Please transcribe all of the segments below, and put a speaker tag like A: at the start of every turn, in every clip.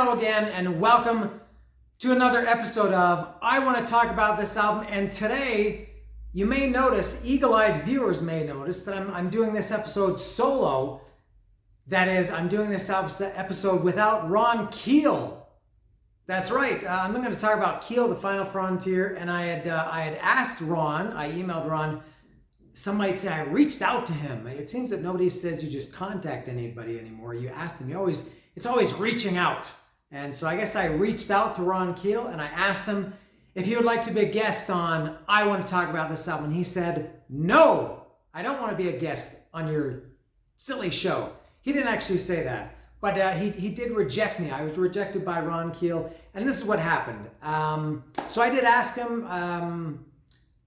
A: Hello again, and welcome to another episode of I Want to Talk About This Album. And today, you may notice, eagle-eyed viewers may notice, that I'm doing this episode solo. That is, I'm doing this episode without Ron Keel. That's right, I'm going to talk about Keel, the Final Frontier, and I had asked Ron, I emailed Ron. Some might say I reached out to him. It seems that nobody says you just contact anybody anymore. You asked him. It's always reaching out. And so I guess I reached out to Ron Keel and I asked him if he would like to be a guest on I Want to Talk About This Album. And he said, no, I don't want to be a guest on your silly show. He didn't actually say that, but he did reject me. I was rejected by Ron Keel, and this is what happened. So I did ask him,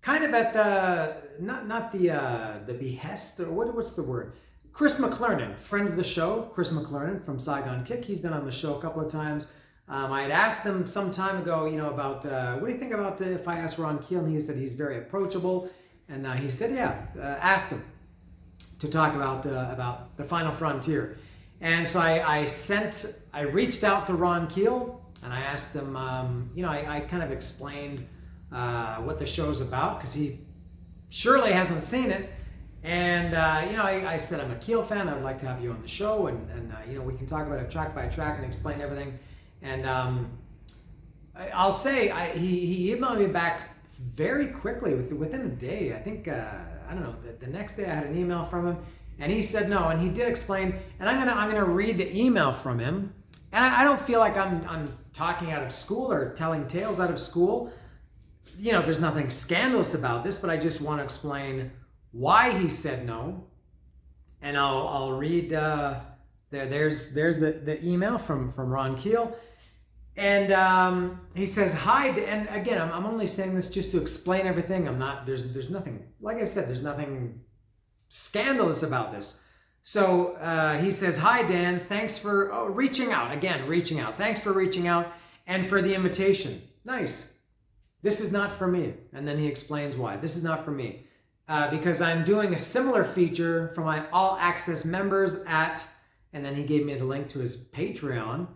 A: kind of at the not the behest, or what's the word? Chris McClernand, friend of the show, Chris McClernand from Saigon Kick. He's been on the show a couple of times. I had asked him some time ago, about what do you think about if I asked Ron Keel? And he said he's very approachable, and he said, yeah, ask him to talk about the Final Frontier. And so I reached out to Ron Keel and I asked him, I kind of explained what the show's about, because he surely hasn't seen it. And, I said, I'm a Keel fan. I would like to have you on the show. And we can talk about it track by track and explain everything. And I'll say, he emailed me back very quickly, within a day. I think, the next day I had an email from him. And he said no. And he did explain. And I'm gonna read the email from him. And I don't feel like I'm talking out of school or telling tales out of school. There's nothing scandalous about this, but I just want to explain why he said no. And I'll read, there's the email from Ron Keel. And he says, hi, and again, I'm only saying this just to explain everything. There's nothing, like I said, there's nothing scandalous about this. So he says, hi, Dan, thanks for reaching out. Thanks for reaching out and for the invitation. Nice. This is not for me. And then he explains why. This is not for me. Because I'm doing a similar feature for my all access members and then he gave me the link to his Patreon.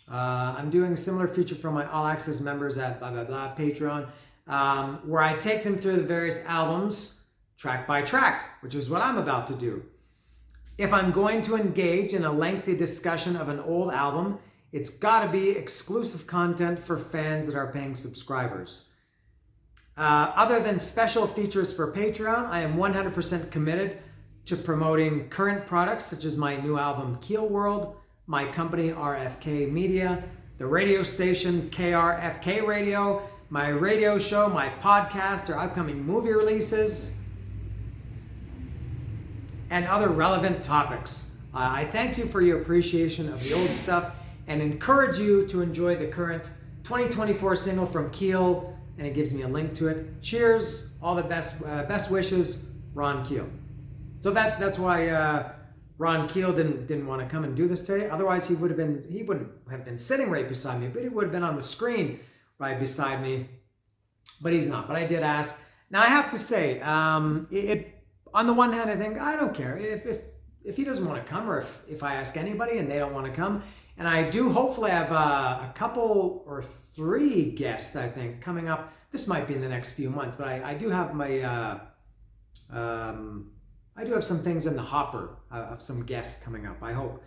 A: I'm doing a similar feature for my all access members at blah, blah, blah, Patreon, where I take them through the various albums track by track, which is what I'm about to do. If I'm going to engage in a lengthy discussion of an old album, it's got to be exclusive content for fans that are paying subscribers. Other than special features for Patreon, I am 100% committed to promoting current products such as my new album Keel World, my company RFK Media, the radio station KRFK Radio, my radio show, my podcast, or upcoming movie releases, and other relevant topics. I thank you for your appreciation of the old stuff and encourage you to enjoy the current 2024 single from Keel, and it gives me a link to it. Cheers, all the best wishes, Ron Keel. So that's why Ron Keel didn't want to come and do this today. Otherwise, he wouldn't have been sitting right beside me, but he would have been on the screen right beside me. But he's not. But I did ask. Now I have to say, on the one hand, I think I don't care if he doesn't want to come, or if I ask anybody and they don't want to come. And I do hopefully have a couple or 3 guests, I think, coming up. This might be in the next few months, but I do have I do have some things in the hopper of some guests coming up, I hope.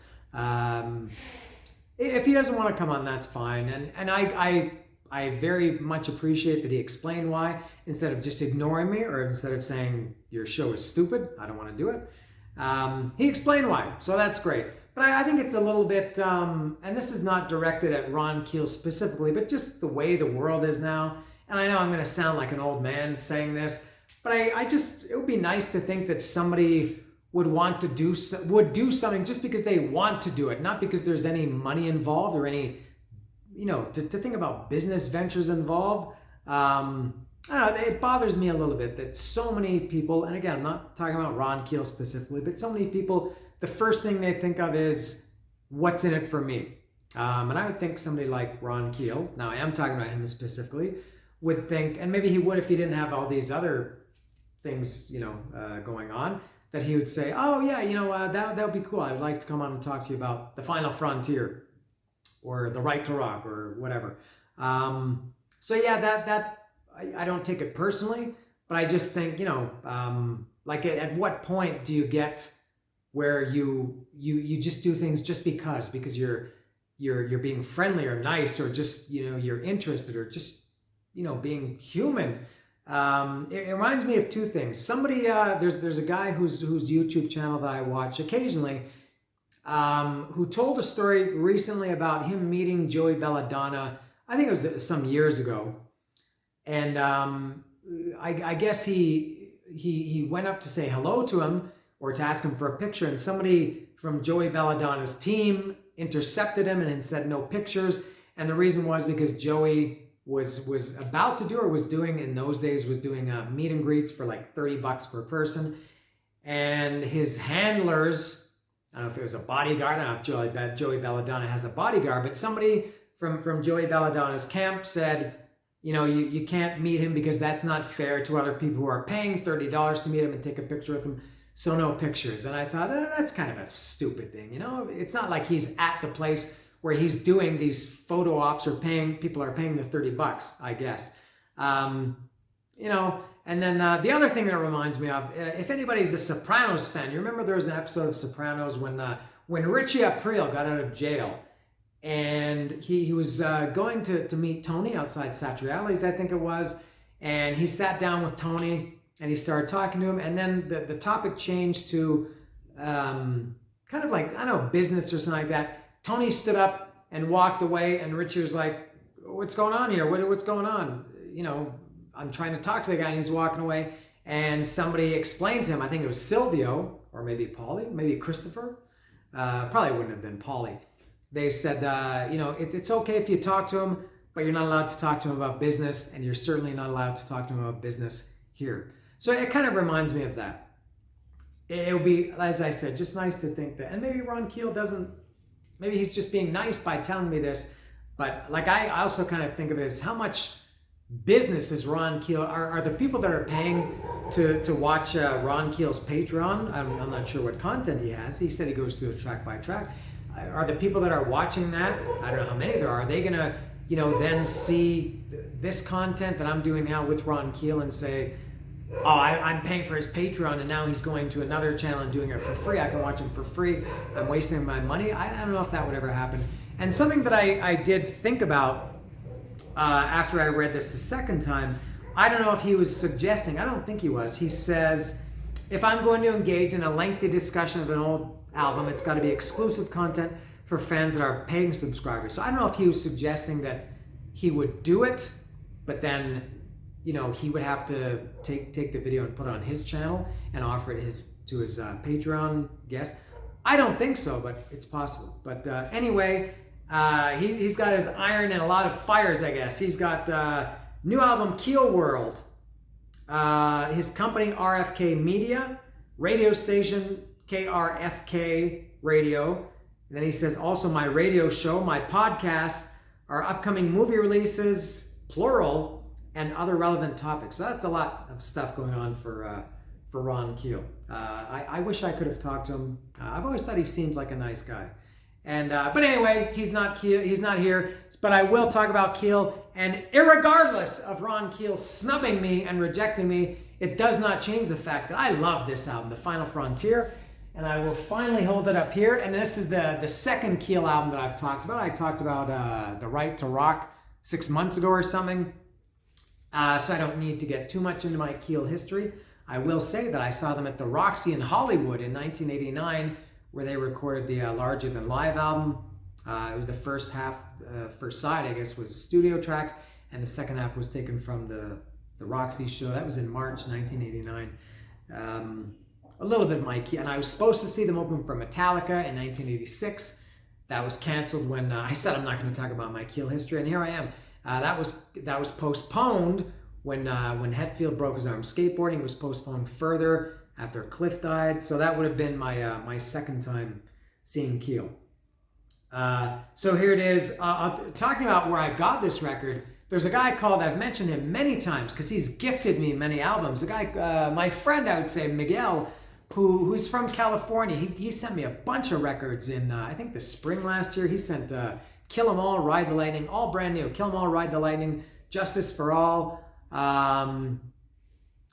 A: If he doesn't want to come on, that's fine. And I very much appreciate that he explained why, instead of just ignoring me, or instead of saying your show is stupid, I don't want to do it. He explained why, so that's great. But I think it's a little bit, and this is not directed at Ron Keel specifically, but just the way the world is now. And I know I'm going to sound like an old man saying this, but it would be nice to think that somebody would do something just because they want to do it, not because there's any money involved or any, to think about business ventures involved. I don't know, it bothers me a little bit that so many people, and again, I'm not talking about Ron Keel specifically, but so many people, the first thing they think of is, what's in it for me? And I would think somebody like Ron Keel, now I am talking about him specifically, would think, and maybe he would if he didn't have all these other things, going on, that he would say, oh yeah, that would be cool. I would like to come on and talk to you about the Final Frontier. or The Right to Rock or whatever. So yeah, that I don't take it personally, but I just think, like at what point do you get where you just do things just because you're being friendly or nice, or just you're interested, or just being human. It reminds me of two things. Somebody there's a guy whose YouTube channel that I watch occasionally, who told a story recently about him meeting Joey Belladonna. I think it was some years ago, and I guess he went up to say hello to him or to ask him for a picture, and somebody from Joey Belladonna's team intercepted him and said no pictures. And the reason was because Joey was about to do, or was doing in those days, was doing meet and greets for like $30 per person, and his handlers, I don't know if it was a bodyguard, I don't know if Joey Belladonna has a bodyguard, but somebody from Joey Belladonna's camp said, you can't meet him because that's not fair to other people who are paying $30 to meet him and take a picture with him. So no pictures. And I thought, that's kind of a stupid thing. It's not like he's at the place where he's doing these photo ops, or people are paying the $30, I guess. And then the other thing that it reminds me of, if anybody's a Sopranos fan, you remember there was an episode of Sopranos when Richie Aprile got out of jail, and he was going to meet Tony outside Satriali's, I think it was, and he sat down with Tony and he started talking to him, and then the topic changed to kind of like, I don't know, business or something like that. Tony stood up and walked away, and Richie was like, what's going on here? What's going on? I'm trying to talk to the guy, and he's walking away, and somebody explained to him, I think it was Silvio, or maybe Paulie, maybe Christopher, probably wouldn't have been Paulie. They said, it's okay if you talk to him, but you're not allowed to talk to him about business, and you're certainly not allowed to talk to him about business here. So it kind of reminds me of that. It would be, as I said, just nice to think that, and maybe Ron Keel maybe he's just being nice by telling me this, but like I also kind of think of it as, how much business is Ron Keel, are the people that are paying to watch Ron Keel's Patreon, I'm not sure what content he has. He said he goes through it track by track. Are the people that are watching that, I don't know how many there are they gonna, then see this content that I'm doing now with Ron Keel and say, oh, I'm paying for his Patreon, and now he's going to another channel and doing it for free. I can watch him for free. I'm wasting my money. I don't know if that would ever happen. And something that I did think about after I read this the second time, I don't know if he was suggesting, I don't think he was. He says, if I'm going to engage in a lengthy discussion of an old album, it's got to be exclusive content for fans that are paying subscribers. So I don't know if he was suggesting that he would do it, but then he would have to take the video and put it on his channel and offer it to his Patreon guests. I don't think so, but it's possible. But anyway, he's got his iron in a lot of fires, I guess. He's got new album Keel World, his company RFK Media, radio station KRFK Radio. And then he says, also my radio show, my podcast, our upcoming movie releases, plural, and other relevant topics. So that's a lot of stuff going on for Ron Keel. I wish I could have talked to him. I've always thought he seems like a nice guy. And but anyway, he's not here. But I will talk about Keel. And irregardless of Ron Keel snubbing me and rejecting me, it does not change the fact that I love this album, The Final Frontier. And I will finally hold it up here. And this is the second Keel album that I've talked about. I talked about The Right to Rock 6 months ago or something. So I don't need to get too much into my Keel history. I will say that I saw them at the Roxy in Hollywood in 1989, where they recorded the Larger Than Live album. It was the first side, I guess, was studio tracks, and the second half was taken from the Roxy show. That was in March 1989. A little bit of my Keel, and I was supposed to see them open for Metallica in 1986. That was canceled when I said I'm not going to talk about my Keel history, and here I am. That was postponed when Hetfield broke his arm skateboarding. It was postponed further after Cliff died. So that would have been my second time seeing Keel. So here it is. Talking about where I got this record, there's a guy called, I've mentioned him many times because he's gifted me many albums. A guy, my friend, I would say, Miguel, who's from California. He sent me a bunch of records in, I think, the spring last year. He sent Kill 'Em All, Ride the Lightning, all brand new. Kill 'Em All, Ride the Lightning, Justice for All.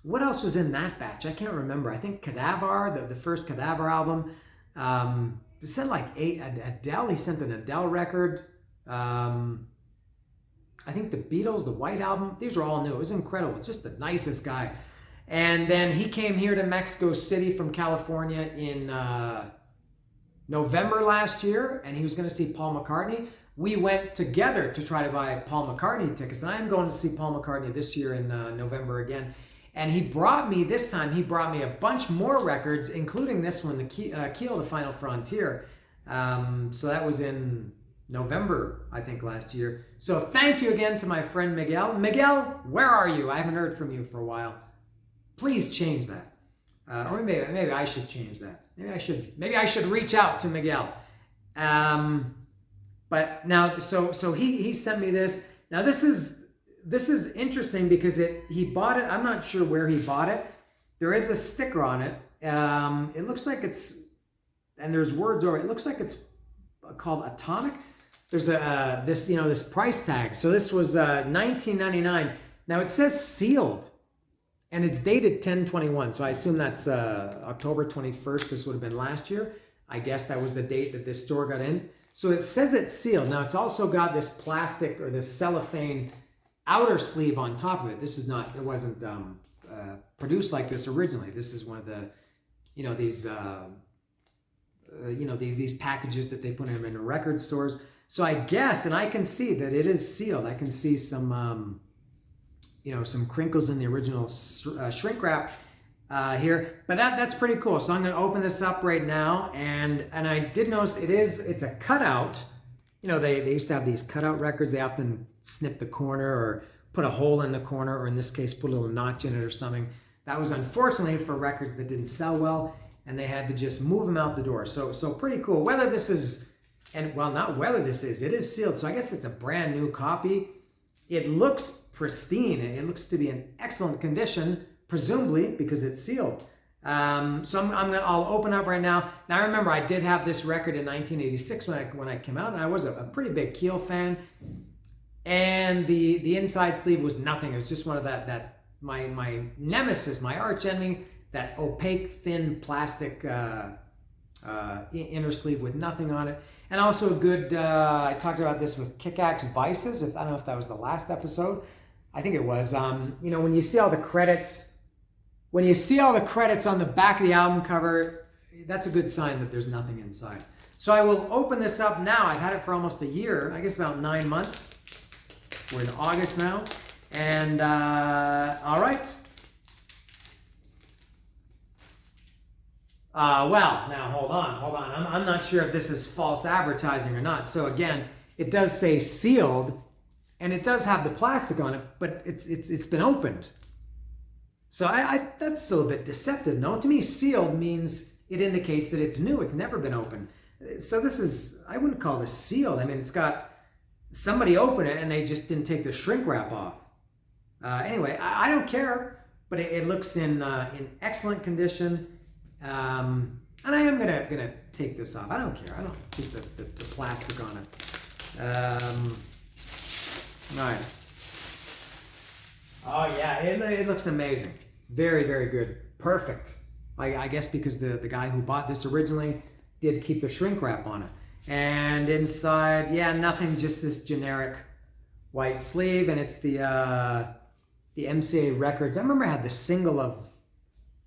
A: What else was in that batch? I can't remember. I think Cadaver, the first Cadaver album. He sent like 8. Adele, he sent an Adele record. I think the Beatles, the White Album, these were all new. It was incredible. Just the nicest guy. And then he came here to Mexico City from California in November last year, and he was going to see Paul McCartney. We went together to try to buy Paul McCartney tickets, and I am going to see Paul McCartney this year in November again. And he brought me a bunch more records, including this one, the Keel, The Final Frontier. So that was in November, I think, last year. So thank you again to my friend Miguel. Miguel, where are you? I haven't heard from you for a while. Please change that. Or maybe I should change that. Maybe I should reach out to Miguel. But now, so he sent me this. Now this is interesting because he bought it. I'm not sure where he bought it. There is a sticker on it. It looks like it's, and there's words over it. It looks like it's called Atomic. There's this price tag. So this was $19.99. Now it says sealed, and it's dated 10/21. So I assume that's October 21st. This would have been last year. I guess that was the date that this store got in. So it says it's sealed. Now it's also got this plastic or this cellophane outer sleeve on top of it. This is not. It wasn't produced like this originally. This is one of the, these packages that they put them in record stores. So I guess, and I can see that it is sealed. I can see some, some crinkles in the original shrink wrap here. But that's pretty cool. So I'm going to open this up right now, and I did notice it's a cutout. They used to have these cutout records. They often snip the corner or put a hole in the corner, or in this case, put a little notch in it or something. That was unfortunately for records that didn't sell well, and they had to just move them out the door. So pretty cool. Whether this is, not whether this is, it is sealed. So I guess it's a brand new copy. It looks pristine. It looks to be in excellent condition, presumably because it's sealed. So I'll open up right now. Now I remember I did have this record in 1986 when I came out, and I was a pretty big Keel fan. And the inside sleeve was nothing. It was just one of that my nemesis, my arch enemy, that opaque thin plastic inner sleeve with nothing on it. And also a good, I talked about this with Kick-Axe Vices. I don't know if that was the last episode. I think it was. When you see all the credits, on the back of the album cover, that's a good sign that there's nothing inside. So I will open this up now. I've had it for almost a year, I guess about 9 months. We're in August now. And all right. Now hold on. I'm not sure if this is false advertising or not. So again, it does say sealed, and it does have the plastic on it, but it's been opened. So I that's a little bit deceptive. No, to me, sealed means it indicates that it's new. It's never been opened. So I wouldn't call this sealed. I mean, it's got somebody open it and they just didn't take the shrink wrap off. Anyway, I don't care, but it looks in excellent condition. And I am gonna take this off. I don't care. I don't keep the plastic on it. All right. Oh yeah, it looks amazing. Very, very good. Perfect. I guess because the guy who bought this originally did keep the shrink wrap on it. And inside, nothing, just this generic white sleeve, and it's the MCA Records. I remember I had the single of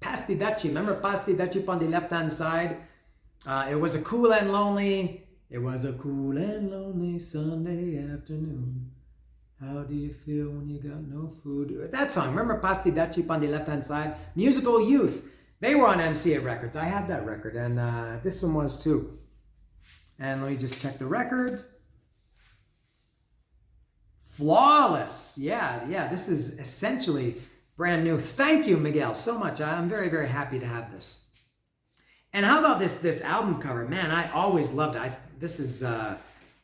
A: Pastidachi. Remember Pastidachi on the left-hand side? It was a cool and lonely Sunday afternoon. How do you feel when you got no food? That song, remember Pastidachi on the left-hand side? Musical Youth. They were on MCA Records. I had that record, and this one was too. And let me just check the record. Flawless. Yeah, this is essentially brand new. Thank you, Miguel, so much. I'm very, very happy to have this. And how about this album cover? Man, I always loved it. This is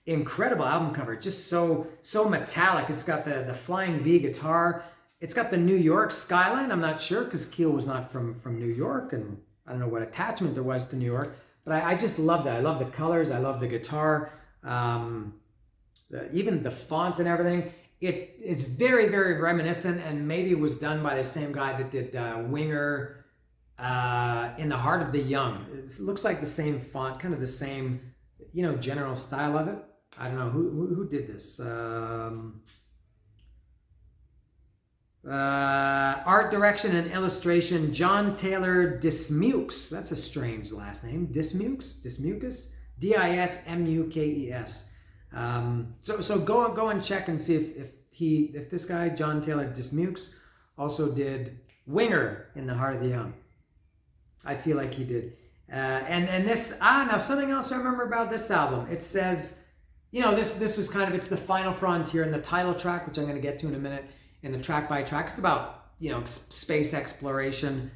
A: incredible album cover. Just so metallic. It's got the Flying V guitar. It's got the New York skyline. I'm not sure because Keel was not from New York, and I don't know what attachment there was to New York. But I just love that. I love the colors. I love the guitar. even the font and everything. It's very, very reminiscent, and maybe it was done by the same guy that did Winger, In the Heart of the Young. It looks like the same font, kind of the same, general style of it. I don't know who did this. Art direction and illustration, John Taylor Dismukes. That's a strange last name. Dismukes? Dismukes? So go and check and see if this guy, John Taylor Dismukes, also did Winger, In the Heart of the Young. I feel like he did. And this, now something else I remember about this album. It says, this was kind of, it's the final frontier in the title track, which I'm going to get to in a minute, in the track by track. It's about, space exploration.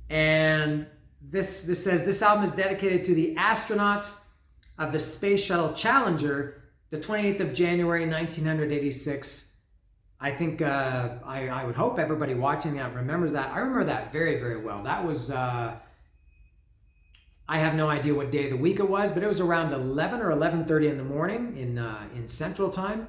A: And this says, this album is dedicated to the astronauts of the Space Shuttle Challenger, the 28th of January, 1986. I think, I would hope everybody watching that remembers that. I remember that very, very well. That was, I have no idea what day of the week it was, but it was around 11 or 11:30 in the morning in Central Time.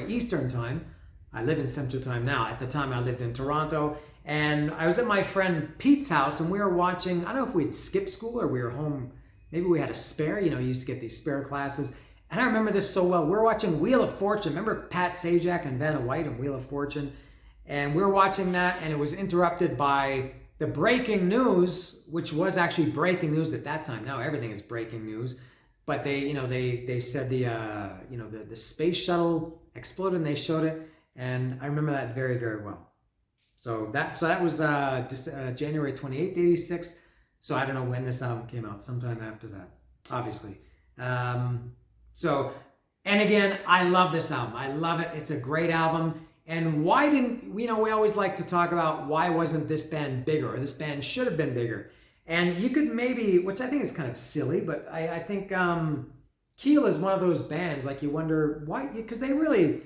A: Eastern Time. I live in Central Time now. At the time, I lived in Toronto. And I was at my friend Pete's house, and we were watching, I don't know if we'd skipped school or we were home. Maybe we had a spare. You used to get these spare classes. And I remember this so well. We're watching Wheel of Fortune. Remember Pat Sajak and Vanna White and Wheel of Fortune? And we were watching that, and it was interrupted by the breaking news, which was actually breaking news at that time. Now everything is breaking news. But they said the space shuttle exploded, and they showed it. And I remember that very, very well. So that was January 28th, 86. So I don't know when this album came out, sometime after that, obviously. And again, I love this album. I love it. It's a great album. And why didn't, we always like to talk about why wasn't this band bigger, or this band should have been bigger. And you could maybe, which I think is kind of silly, but I think Keel is one of those bands, like you wonder why, because they really,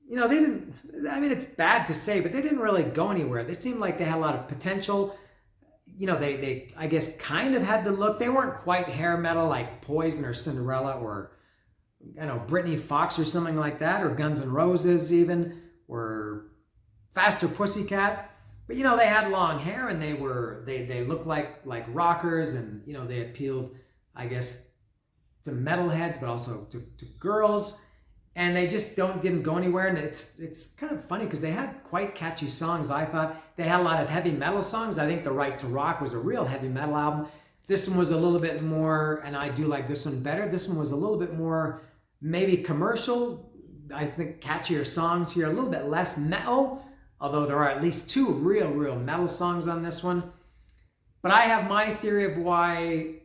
A: they didn't, it's bad to say, but they didn't really go anywhere. They seemed like they had a lot of potential. They I guess kind of had the look. They weren't quite hair metal like Poison or Cinderella or, Britney Fox or something like that, or Guns N' Roses even, or Faster Pussycat. But, they had long hair, and they looked like rockers, and, they appealed, I guess, to metalheads, but also to girls. And they just didn't go anywhere. And it's kind of funny because they had quite catchy songs, I thought. They had a lot of heavy metal songs. I think The Right to Rock was a real heavy metal album. This one was a little bit more, and I do like this one better. This one was a little bit more maybe commercial. I think catchier songs here, a little bit less metal, although there are at least two real metal songs on this one. But I have my theory of why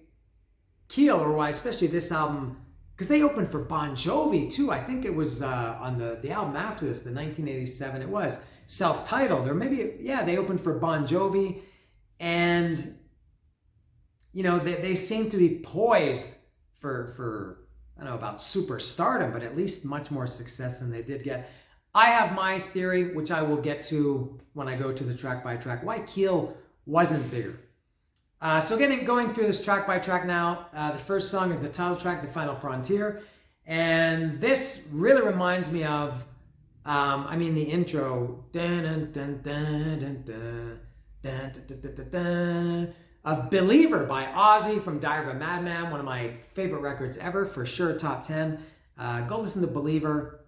A: Keel, or why especially this album, because they opened for Bon Jovi too. I think it was on the album after this, the 1987, it was self-titled, or maybe, they opened for Bon Jovi, and they seem to be poised for I don't know about superstardom, but at least much more success than they did get. I have my theory, which I will get to when I go to the track by track, why Keel wasn't bigger. So going through this track by track now, the first song is the title track, The Final Frontier. And this really reminds me of, the intro, of Believer by Ozzy from Diary of a Madman, one of my favorite records ever, for sure, top 10. Go listen to Believer.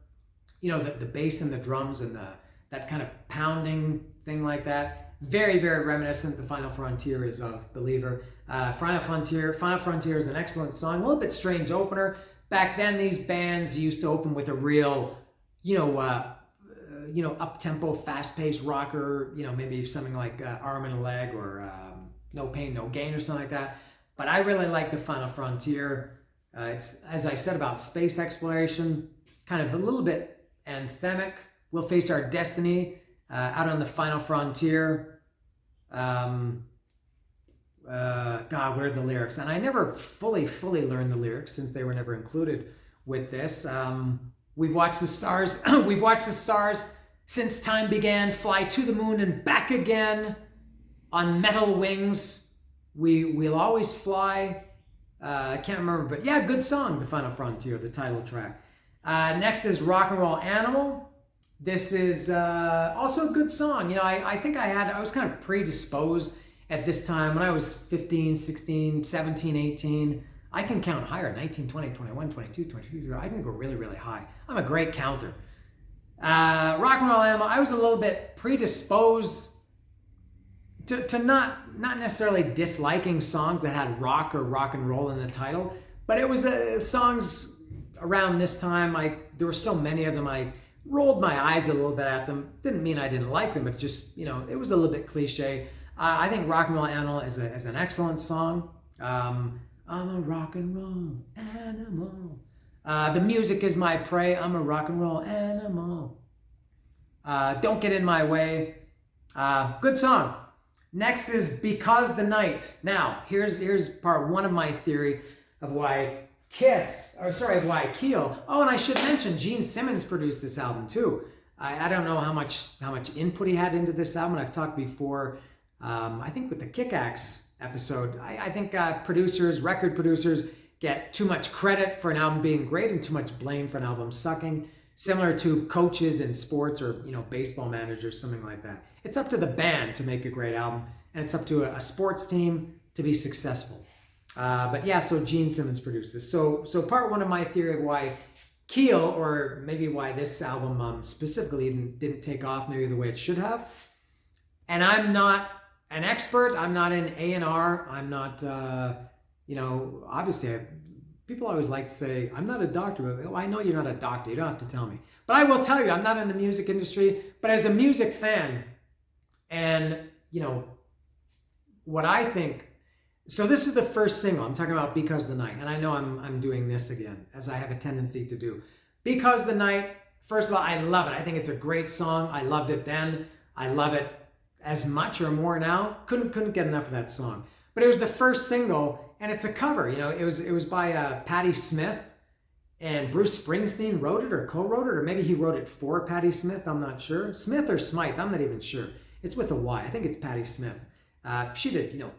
A: The bass and the drums and that kind of pounding thing like that. Very, very reminiscent. The Final Frontier is of Believer. Final Frontier is an excellent song. A little bit strange opener. Back then, these bands used to open with a real, up-tempo, fast-paced rocker. Maybe something like Arm and a Leg or No Pain, No Gain or something like that. But I really like the Final Frontier. It's, as I said, about space exploration, kind of a little bit anthemic. We'll face our destiny out on the final frontier. God, what are the lyrics? And I never fully learned the lyrics since they were never included with this. We've watched the stars. We've watched the stars since time began. Fly to the moon and back again on metal wings. We'll always fly. I can't remember, but yeah, good song, The Final Frontier, the title track. Next is Rock and Roll Animal. This is also a good song. You know, I think I was kind of predisposed at this time when I was 15, 16, 17, 18. I can count higher, 19, 20, 21, 22, 23. I can go really, really high. I'm a great counter. Rock and Roll Animal, I was a little bit predisposed to not necessarily disliking songs that had rock or rock and roll in the title, but it was songs around this time. There were so many of them, I rolled my eyes a little bit at them. Didn't mean I didn't like them, but just, you know, it was a little bit cliche. I think Rock and Roll Animal is an excellent song. I'm a rock and roll animal. The music is my prey. I'm a rock and roll animal. Don't Get in My Way. Good song. Next is Because the Night. Now, here's part one of my theory of why why Keel. Oh, and I should mention Gene Simmons produced this album too. I don't know how much input he had into this album. I've talked before, I think with the Kick-Axe episode, I think record producers get too much credit for an album being great and too much blame for an album sucking. Similar to coaches in sports or, you know, baseball managers, something like that. It's up to the band to make a great album, and it's up to a sports team to be successful. But yeah, so Gene Simmons produced this. So part one of my theory of why Keel, or maybe why this album specifically didn't take off maybe the way it should have. And I'm not an expert. I'm not in A&R. I'm not, obviously people always like to say, I'm not a doctor. But, I know you're not a doctor. You don't have to tell me. But I will tell you, I'm not in the music industry. But as a music fan, and, you know, what I think, so this is the first single. I'm talking about Because the Night. And I know I'm doing this again, as I have a tendency to do. Because the Night, first of all, I love it. I think it's a great song. I loved it then. I love it as much or more now. Couldn't get enough of that song. But it was the first single, and it's a cover. You know, it was by Patti Smith, and Bruce Springsteen wrote it or co-wrote it, or maybe he wrote it for Patti Smith. I'm not sure. Smith or Smythe, I'm not even sure. It's with a Y. I think it's Patti Smith. She did, you know,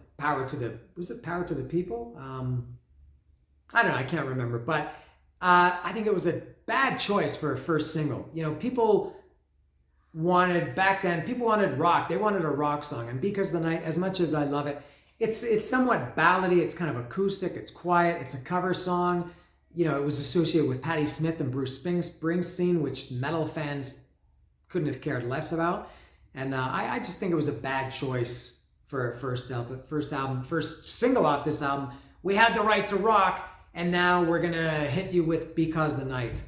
A: was it Power to the People? I don't know. I can't remember. But I think it was a bad choice for a first single. You know, back then, people wanted rock. They wanted a rock song. And Because the Night, as much as I love it, it's somewhat ballady. It's kind of acoustic. It's quiet. It's a cover song. You know, it was associated with Patti Smith and Bruce Springsteen, which metal fans couldn't have cared less about. And I just think it was a bad choice for a first single off this album. We had the right to rock, and now we're gonna hit you with Because the Night.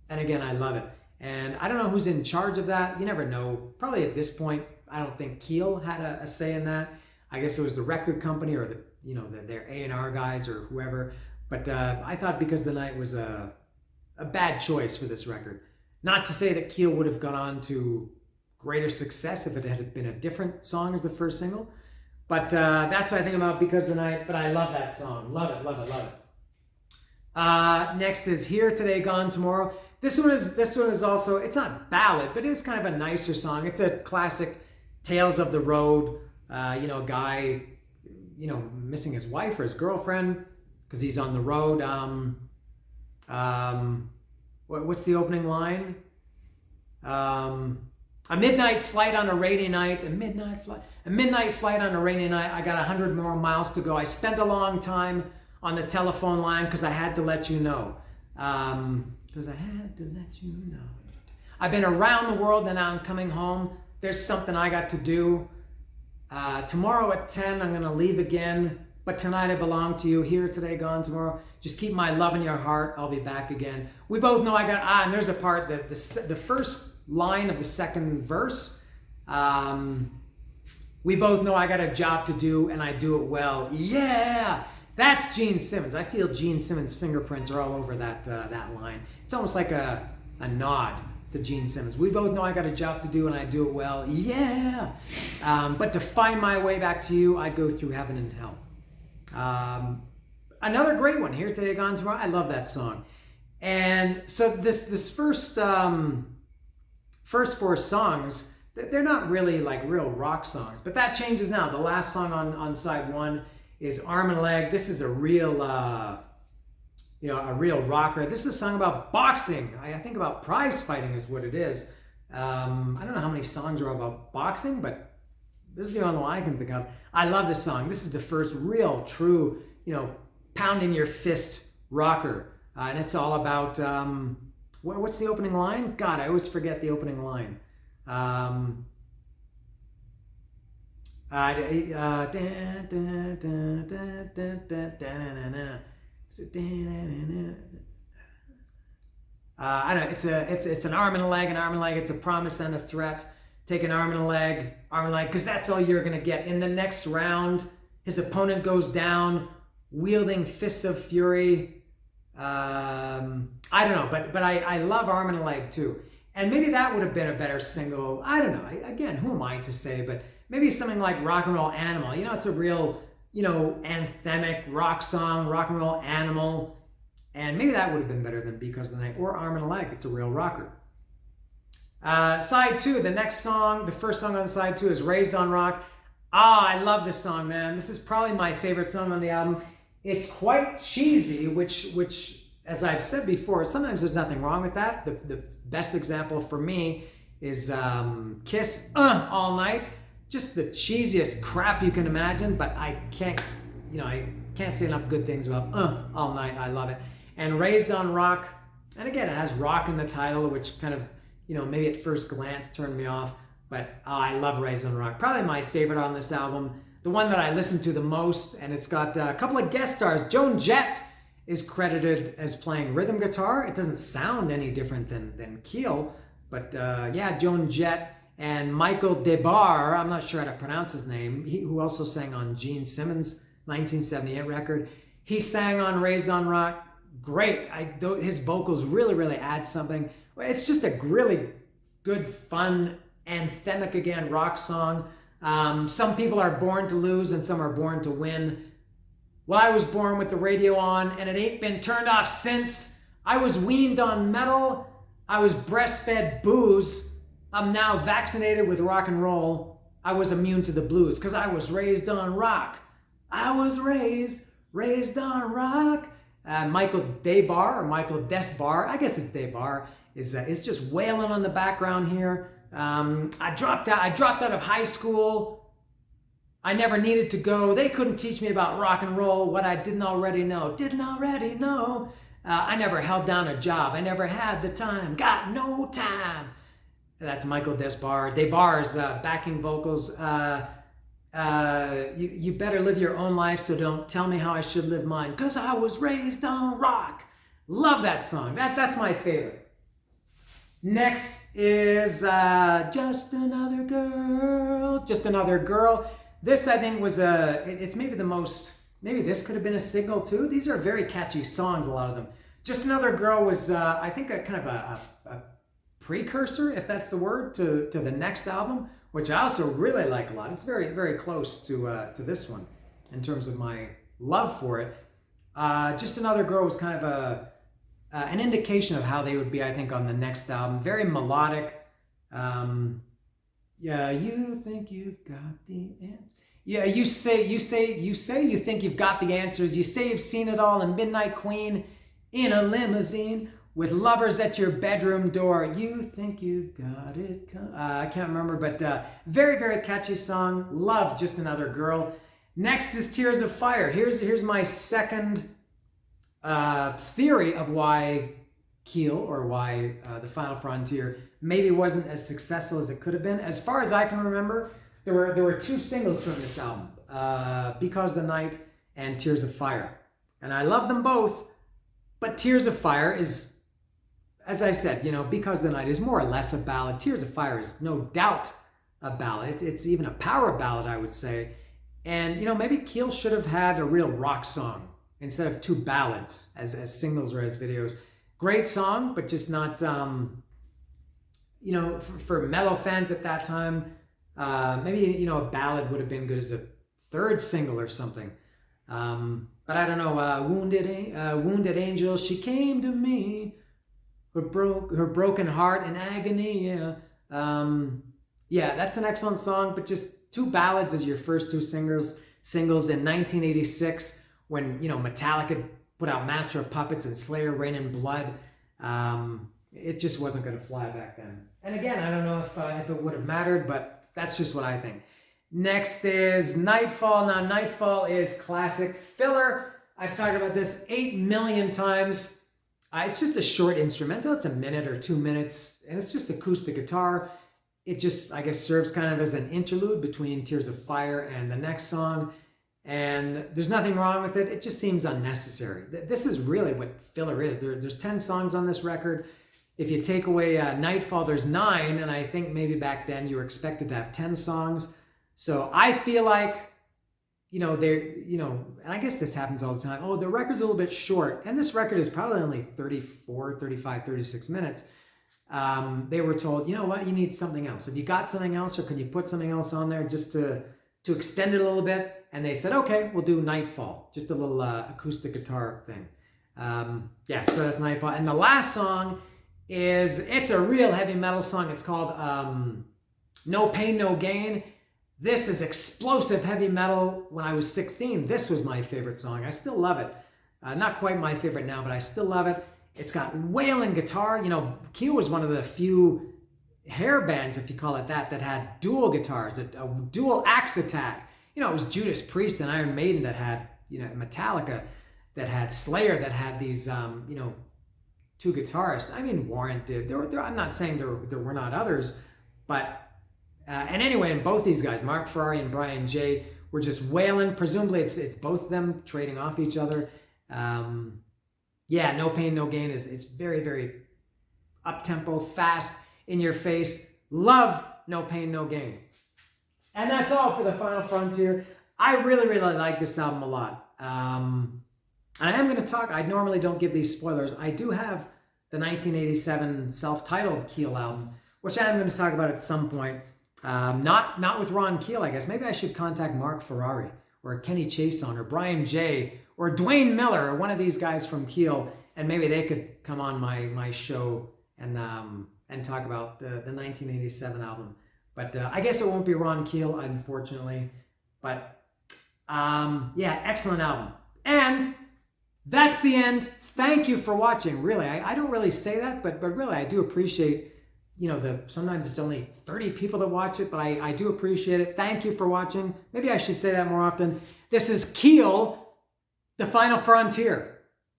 A: And again, I love it. And I don't know who's in charge of that. You never know. Probably at this point, I don't think Keel had a say in that. I guess it was the record company or their A&R guys or whoever. But I thought Because the Night was a bad choice for this record. Not to say that Keel would have gone on to greater success if it had been a different song as the first single. But that's what I think about Because the Night. But I love that song. Love it, love it, love it. Next is Here Today, Gone Tomorrow. This one is also, it's not ballad, but it's kind of a nicer song. It's a classic Tales of the Road. A guy, missing his wife or his girlfriend because he's on the road. What's the opening line? A midnight flight on a rainy night. A midnight flight on a rainy night. I got 100 more miles to go. I spent a long time on the telephone line because I had to let you know. I've been around the world and now I'm coming home. There's something I got to do. Tomorrow at 10, I'm going to leave again. But tonight I belong to you. Here today, gone tomorrow. Just keep my love in your heart. I'll be back again. We both know and there's a part that the first line of the second verse. We both know I got a job to do and I do it well. Yeah! That's Gene Simmons. I feel Gene Simmons' fingerprints are all over that line. It's almost like a nod to Gene Simmons. We both know I got a job to do and I do it well. Yeah! But to find my way back to you, I'd go through heaven and hell. Another great one, Here Today, Gone Tomorrow. I love that song. And so this first four songs, they're not really like real rock songs, but that changes now. The last song on side one is Arm and Leg. This is a real, a real rocker. This is a song about boxing. I think about prize fighting is what it is. I don't know how many songs are about boxing, but this is the only one I can think of. I love this song. This is the first real, true, pounding your fist rocker. And it's all about, what's the opening line? God, I always forget the opening line. I don't know. It's an arm and a leg, an arm and a leg. It's a promise and a threat. Take an arm and a leg, because that's all you're gonna get. In the next round, his opponent goes down, wielding fists of fury. I don't know, but I love Arm and a Leg too. And maybe that would have been a better single. I don't know. Again, who am I to say? But maybe something like Rock and Roll Animal. It's a real, anthemic rock song, Rock and Roll Animal. And maybe that would have been better than Because of the Night or Arm and a Leg. It's a real rocker. Side 2, the next song, the first song on side 2 is Raised on Rock. I love this song, man. This is probably my favorite song on the album. It's quite cheesy, which, as I've said before, sometimes there's nothing wrong with that. The best example for me is Kiss, All Night. Just the cheesiest crap you can imagine, but I can't say enough good things about All Night. I love it. And Raised on Rock, and again, it has rock in the title, which kind of, maybe at first glance turned me off, but I love Raised on Rock. Probably my favorite on this album. The one that I listen to the most, and it's got a couple of guest stars. Joan Jett is credited as playing rhythm guitar. It doesn't sound any different than Keel, but Joan Jett and Michael DeBar, I'm not sure how to pronounce his name, who also sang on Gene Simmons' 1978 record. He sang on Raised on Rock. Great. His vocals really, really add something. It's just a really good, fun, anthemic, again, rock song. Some people are born to lose and some are born to win. Well, I was born with the radio on and it ain't been turned off since. I was weaned on metal. I was breastfed booze. I'm now vaccinated with rock and roll. I was immune to the blues because I was raised on rock. I was raised on rock. Michael Desbar, I guess it's Desbar, is just wailing on the background here. I dropped out of high school. I never needed to go. They couldn't teach me about rock and roll what I didn't already know. I never held down a job. I never had the time. Got no time. That's Michael Desbar. Desbar's backing vocals. You better live your own life, so don't tell me how I should live mine, because I was raised on rock. Love that song. That's my favorite. Next is Just Another Girl. This, I think, was it's maybe the most, maybe this could have been a single too. These are very catchy songs, a lot of them. Just Another Girl was, I think, a kind of a precursor, if that's the word, to the next album, which I also really like a lot. It's very, very close to this one in terms of my love for it. Just Another Girl was kind of an indication of how they would be, I think, on the next album. Very melodic. You think you've got the answers. Yeah, you say you think you've got the answers. You say you've seen it all in Midnight Queen, in a limousine, with lovers at your bedroom door. You think you've got it. I can't remember, but very, very catchy song. Love Just Another Girl. Next is Tears of Fire. Here's my second theory of why Keel, or why The Final Frontier, maybe wasn't as successful as it could have been. As far as I can remember, there were two singles from this album, Because of the Night and Tears of Fire. And I love them both, but Tears of Fire is, as I said, Because of the Night is more or less a ballad. Tears of Fire is no doubt a ballad. It's even a power ballad, I would say. And, maybe Keel should have had a real rock song instead of two ballads as singles or as videos. Great song, but just not, for metal fans at that time, maybe, a ballad would have been good as a third single or something. But I don't know, Wounded Angel, she came to me, her broken heart in agony, that's an excellent song, but just two ballads as your first two singles in 1986, when, Metallica put out Master of Puppets and Slayer Rain and Blood. It just wasn't going to fly back then. And again, I don't know if it would have mattered, but that's just what I think. Next is Nightfall. Now, Nightfall is classic filler. I've talked about this 8 million times. It's just a short instrumental. It's a minute or 2 minutes, and it's just acoustic guitar. It just, I guess, serves kind of as an interlude between Tears of Fire and the next song. And there's nothing wrong with it. It just seems unnecessary. This is really what filler is. There's 10 songs on this record. If you take away Nightfall, there's 9, and I think maybe back then you were expected to have 10 songs. So I feel like, and I guess this happens all the time. Oh, the record's a little bit short, and this record is probably only 34, 35, 36 minutes. They were told, you know what, you need something else. Have you got something else, or can you put something else on there just to extend it a little bit? And they said, okay, we'll do Nightfall, just a little acoustic guitar thing. So that's Nightfall. And the last song it's a real heavy metal song. It's called No Pain, No Gain. This is explosive heavy metal. When I was 16, this was my favorite song. I still love it. Not quite my favorite now, but I still love it. It's got wailing guitar. Keel was one of the few hair bands, if you call it that had dual guitars, a dual axe attack. It was Judas Priest and Iron Maiden that had, Metallica that had Slayer that had these, 2 guitarists. I mean, Warrant did. I'm not saying there were not others, but and anyway, and both these guys, Mark Ferrari and Brian J, were just wailing. Presumably, it's both of them trading off each other. No Pain, No Gain is very, very up tempo, fast, in your face. Love No Pain, No Gain. And that's all for the Final Frontier. I really, really like this album a lot. And I am going to talk. I normally don't give these spoilers. I do have the 1987 self-titled Keel album, which I am going to talk about at some point. Not with Ron Keel, I guess. Maybe I should contact Mark Ferrari or Kenny Chason or Brian J or Dwayne Miller or one of these guys from Keel, and maybe they could come on my show and talk about the 1987 album. But I guess it won't be Ron Keel, unfortunately. But excellent album. And that's the end. Thank you for watching. Really, I don't really say that, but really I do appreciate, sometimes it's only 30 people that watch it, but I do appreciate it. Thank you for watching. Maybe I should say that more often. This is Keel, the Final Frontier.